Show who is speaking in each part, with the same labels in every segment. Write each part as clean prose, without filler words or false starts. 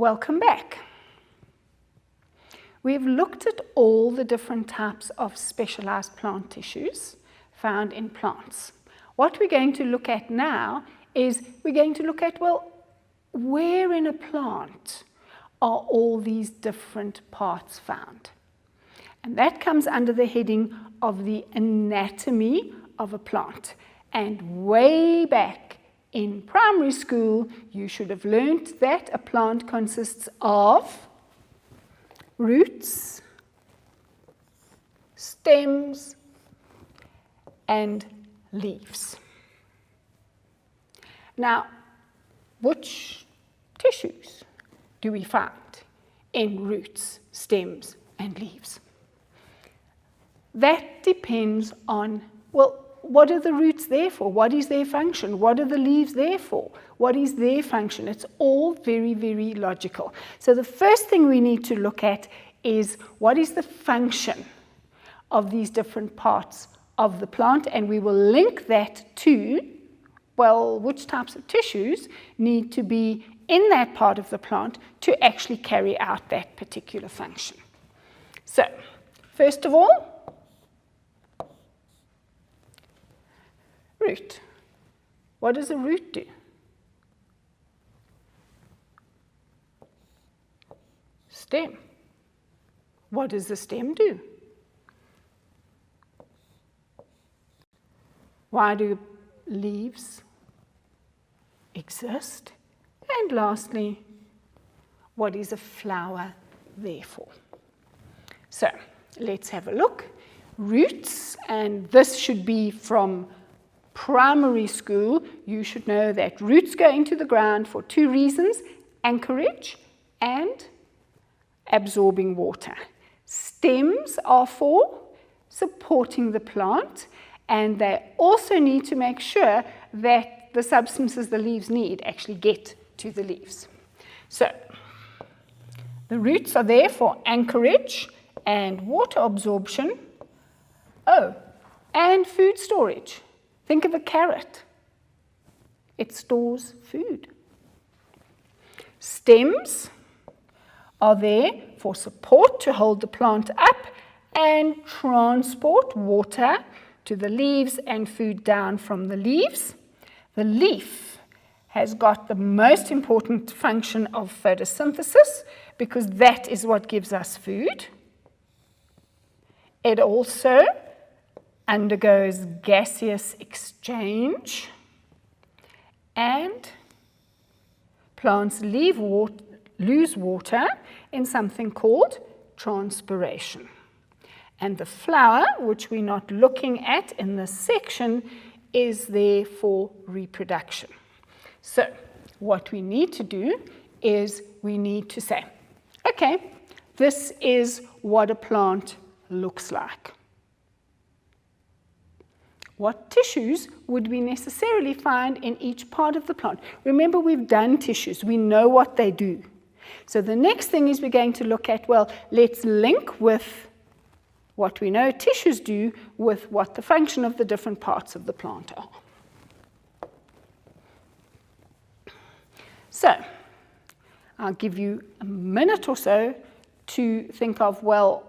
Speaker 1: Welcome back. We've looked at all the different types of specialized plant tissues found in plants. What we're going to look at now is we're going to look at, well, where in a plant are all these different parts found? And that comes under the heading of the anatomy of a plant. And way back in primary school, you should have learnt that a plant consists of roots, stems, and leaves. Now, which tissues do we find in roots, stems, and leaves? That depends on, well, what are the roots there for? What is their function? What are the leaves there for? What is their function? It's all very, very logical. So the first thing we need to look at is what is the function of these different parts of the plant, and we will link that to, well, which types of tissues need to be in that part of the plant to actually carry out that particular function. So, first of all, root. What does a root do? Stem. What does the stem do? Why do leaves exist? And lastly, what is a flower there for? So, let's have a look. Roots, and this should be from primary school. You should know that roots go into the ground for two reasons: anchorage and absorbing water. Stems are for supporting the plant, and they also need to make sure that the substances the leaves need actually get to the leaves. So, the roots are there for anchorage and water absorption. Oh, and food storage. Think of a carrot. It stores food. Stems are there for support to hold the plant up and transport water to the leaves and food down from the leaves. The leaf has got the most important function of photosynthesis because that is what gives us food. It also undergoes gaseous exchange, and plants lose water in something called transpiration. And the flower, which we're not looking at in this section, is there for reproduction. So what we need to do is we need to say, okay, this is what a plant looks like. What tissues would we necessarily find in each part of the plant? Remember, we've done tissues. We know what they do. So the next thing is we're going to look at, well, let's link with what we know tissues do with what the function of the different parts of the plant are. So I'll give you a minute or so to think of, well,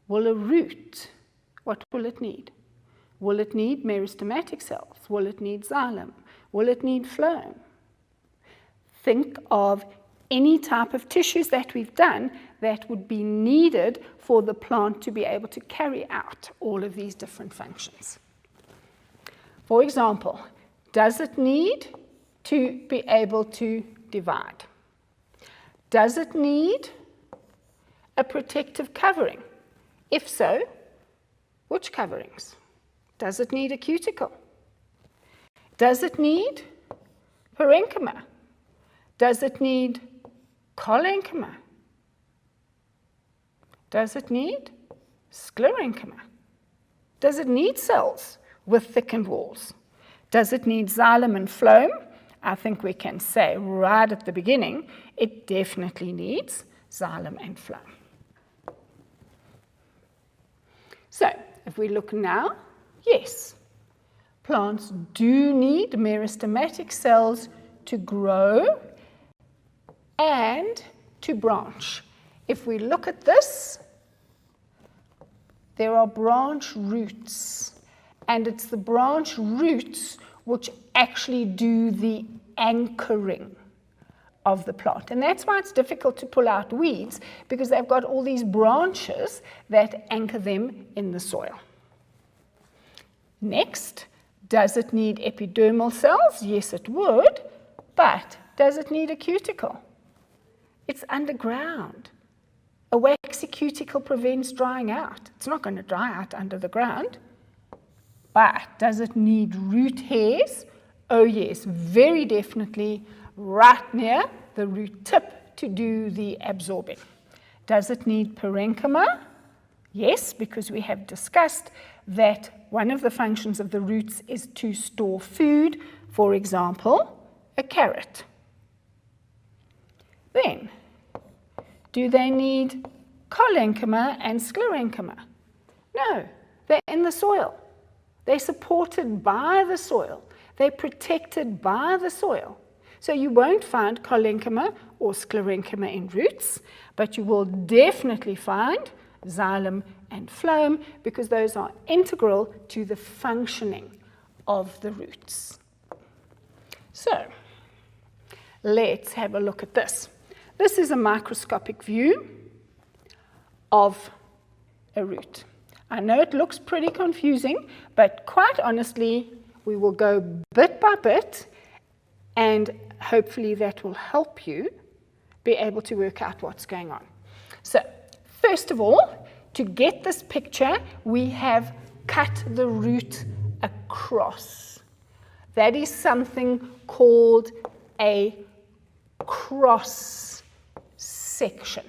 Speaker 1: will a root, what will it need? Will it need meristematic cells? Will it need xylem? Will it need phloem? Think of any type of tissues that we've done that would be needed for the plant to be able to carry out all of these different functions. For example, does it need to be able to divide? Does it need a protective covering? If so, which coverings? Does it need a cuticle? Does it need parenchyma? Does it need collenchyma? Does it need sclerenchyma? Does it need cells with thickened walls? Does it need xylem and phloem? I think we can say right at the beginning, it definitely needs xylem and phloem. So, if we look now, yes, plants do need meristematic cells to grow and to branch. If we look at this, there are branch roots, and it's the branch roots which actually do the anchoring of the plant. And that's why it's difficult to pull out weeds, because they've got all these branches that anchor them in the soil. Next, does it need epidermal cells? Yes, it would, but does it need a cuticle? It's underground. A waxy cuticle prevents drying out. It's not going to dry out under the ground. But does it need root hairs? Oh yes, very definitely, right near the root tip to do the absorbing. Does it need parenchyma? Yes, because we have discussed that one of the functions of the roots is to store food, for example, a carrot. Then, do they need collenchyma and sclerenchyma? No, they're in the soil. They're supported by the soil. They're protected by the soil. So you won't find collenchyma or sclerenchyma in roots, but you will definitely find xylem and phloem, because those are integral to the functioning of the roots. So, let's have a look at this. This is a microscopic view of a root. I know it looks pretty confusing, but quite honestly, we will go bit by bit, and hopefully that will help you be able to work out what's going on. So, first of all, to get this picture, we have cut the root across. That is something called a cross section.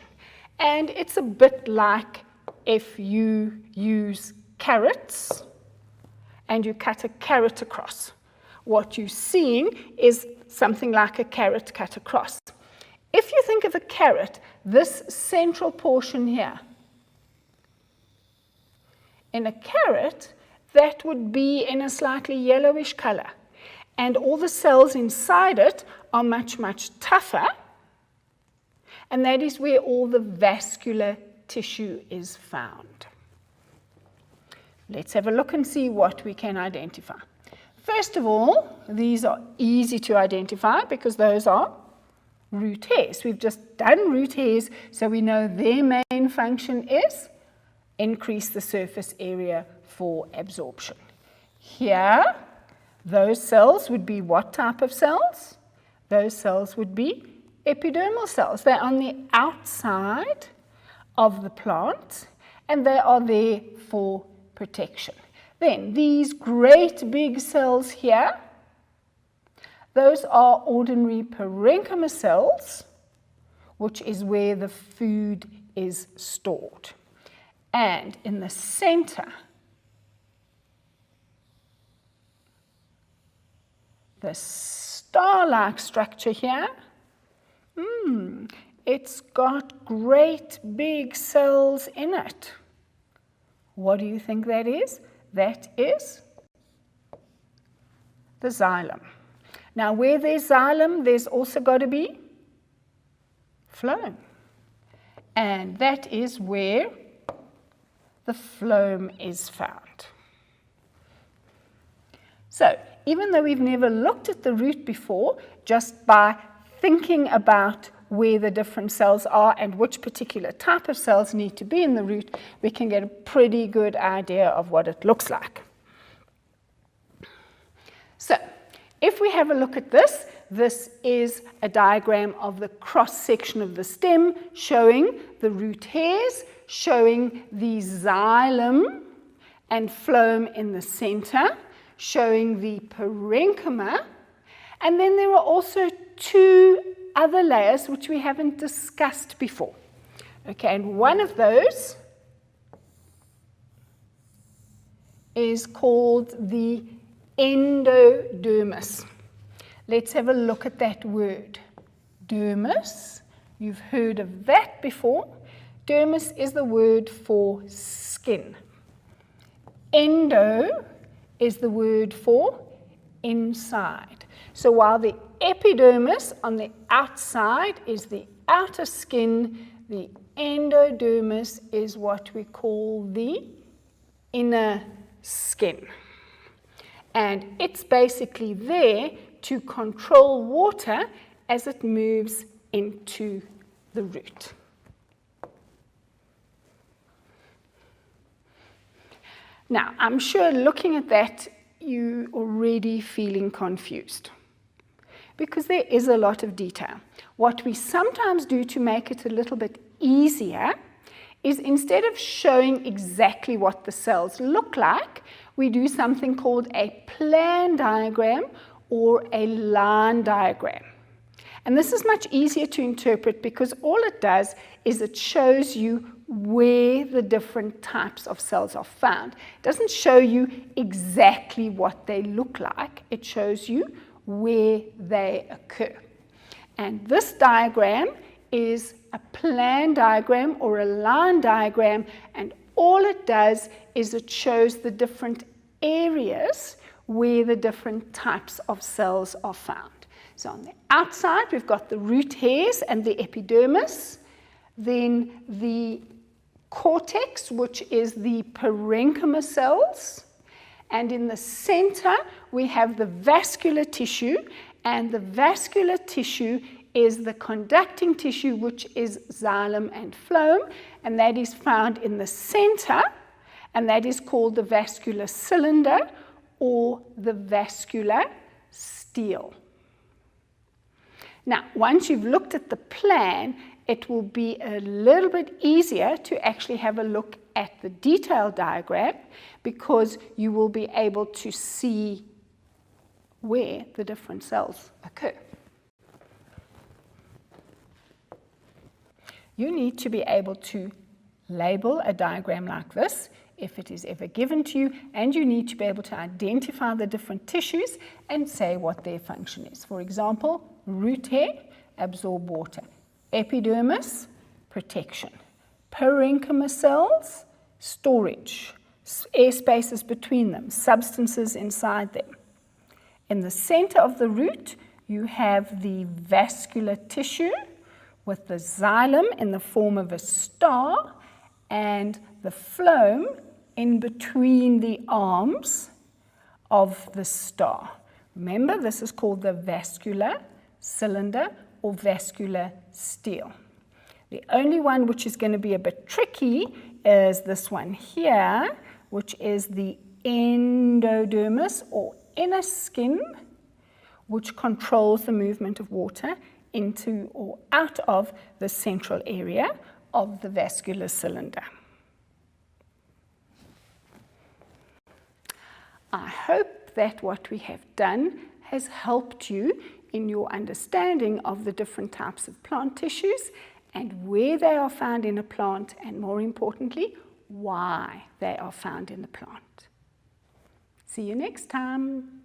Speaker 1: And it's a bit like if you use carrots and you cut a carrot across. What you're seeing is something like a carrot cut across. If you think of a carrot, this central portion here, in a carrot, that would be in a slightly yellowish color. And all the cells inside it are much, much tougher. And that is where all the vascular tissue is found. Let's have a look and see what we can identify. First of all, these are easy to identify because those are root hairs. We've just done root hairs, so we know their main function is increase the surface area for absorption. Here, those cells would be what type of cells? Those cells would be epidermal cells. They're on the outside of the plant, and they are there for protection. Then, these great big cells here, those are ordinary parenchyma cells, which is where the food is stored. And in the center, the star-like structure here, it's got great big cells in it. What do you think that is? That is the xylem. Now, where there's xylem, there's also got to be phloem. And that is where the phloem is found. So, even though we've never looked at the root before, just by thinking about where the different cells are and which particular type of cells need to be in the root, we can get a pretty good idea of what it looks like. So, if we have a look at this, this is a diagram of the cross-section of the stem showing the root hairs, showing the xylem and phloem in the center, showing the parenchyma, and then there are also two other layers which we haven't discussed before. Okay, and one of those is called the endodermis. Let's have a look at that word. Dermis, you've heard of that before. Dermis is the word for skin. Endo is the word for inside. So while the epidermis on the outside is the outer skin. The endodermis is what we call the inner skin. And it's basically there to control water as it moves into the root. Now, I'm sure looking at that, you're already feeling confused because there is a lot of detail. What we sometimes do to make it a little bit easier is instead of showing exactly what the cells look like, we do something called a plan diagram or a line diagram. And this is much easier to interpret because all it does is it shows you where the different types of cells are found. It doesn't show you exactly what they look like. It shows you where they occur. And this diagram is a plan diagram or a line diagram, and all it does is it shows the different areas where the different types of cells are found. So on the outside, we've got the root hairs and the epidermis, then the cortex, which is the parenchyma cells, and in the center, we have the vascular tissue, and the vascular tissue is the conducting tissue, which is xylem and phloem, and that is found in the center, and that is called the vascular cylinder or the vascular stele. Now, once you've looked at the plan, it will be a little bit easier to actually have a look at the detailed diagram because you will be able to see where the different cells occur. You need to be able to label a diagram like this if it is ever given to you, and you need to be able to identify the different tissues and say what their function is. For example, root hair, absorb water. Epidermis, protection. Parenchyma cells, storage. Air spaces between them, substances inside them. In the center of the root, you have the vascular tissue with the xylem in the form of a star and the phloem in between the arms of the star. Remember, this is called the vascular cylinder or vascular stele. The only one which is going to be a bit tricky is this one here, which is the endodermis or inner skin, which controls the movement of water into or out of the central area of the vascular cylinder. I hope that what we have done has helped you in your understanding of the different types of plant tissues and where they are found in a plant, and more importantly, why they are found in the plant. See you next time.